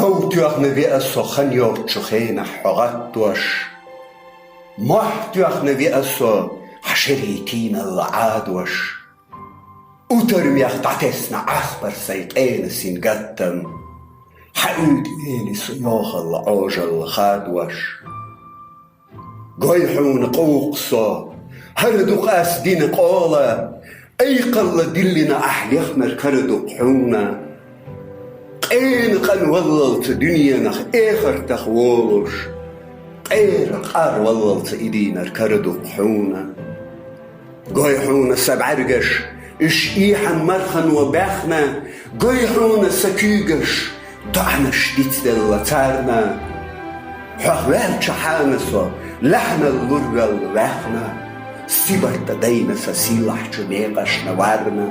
Gautuach na vi aso chanio chuchena hogatwash. Mahtuach na vi aso hasheritina laadwash. Utermiach dates na aspar seit sin gattam. Haud enis yochal ojal khadwash. Goyhun qawqsa. هردوق أسدين قالا أيقل دلنا أحليخنا الكردوق حونا قين قن واللت دنيانا آخر تخوالش قير قار واللت إدينا الكردوق حونا قوي حونا سبعرقش إش إيحن مرخن وباخنا قوي حونا سكيقش طعنا شديد دلتارنا حوال شحانسو لحنا اللرقة الواخنا سيبرت دايما سسيلح جميقش نوارنا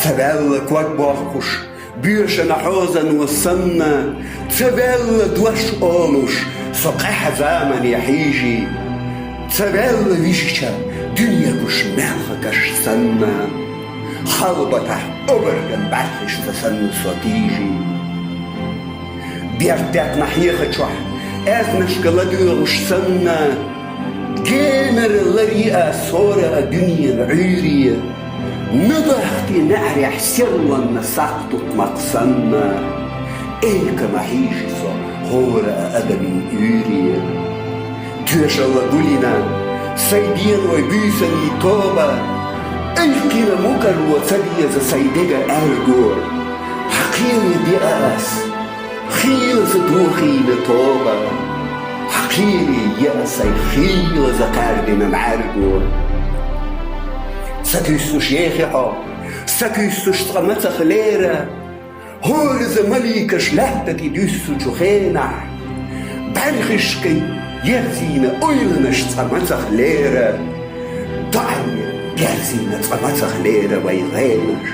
تبال كواد باخوش بيرشنا حوزن وصلنا تبال دوش أولوش سقح زامن يحيجي تبال ويشكا دنيا كش مالكش سنة خلبته أبرغن بحش تسن صديجي بيرتاك نحيخ شوح أزنش قلدوغش سنة جيمر اللريئة صورة الدنيا العيرية نضحتي نعرح سرا نسقطت مقصنا إيك محيش هورة أدمي عيرية تيش الله قولنا سيدين ويبيسني توبة إلكنا مكر وثبية سيدة أرجو حقيني بيأس خيل زدوخي لتوبة حقيري يا سيخيل زكاردنا معرقو سكيستوش يخيحو سكيستوش تغمتخ ليرة هورز مليكش لحتكي دوستو جوخينح برخشكي يرزينا أيلنش تغمتخ ليرة دعني يرزينا تغمتخ ليرة ويغينش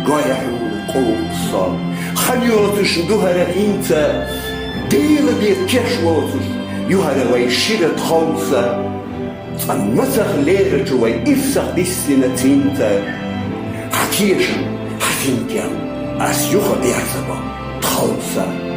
قايحون قوصا خليوتش دوهر انت ديلا بيتكشوتش يوهر ويشيرت خالصة تغمتخ ليرة جوي إفسخ بسنة تنتا حكيشن حسنتيان أس يوخا بيعزبا تخالصة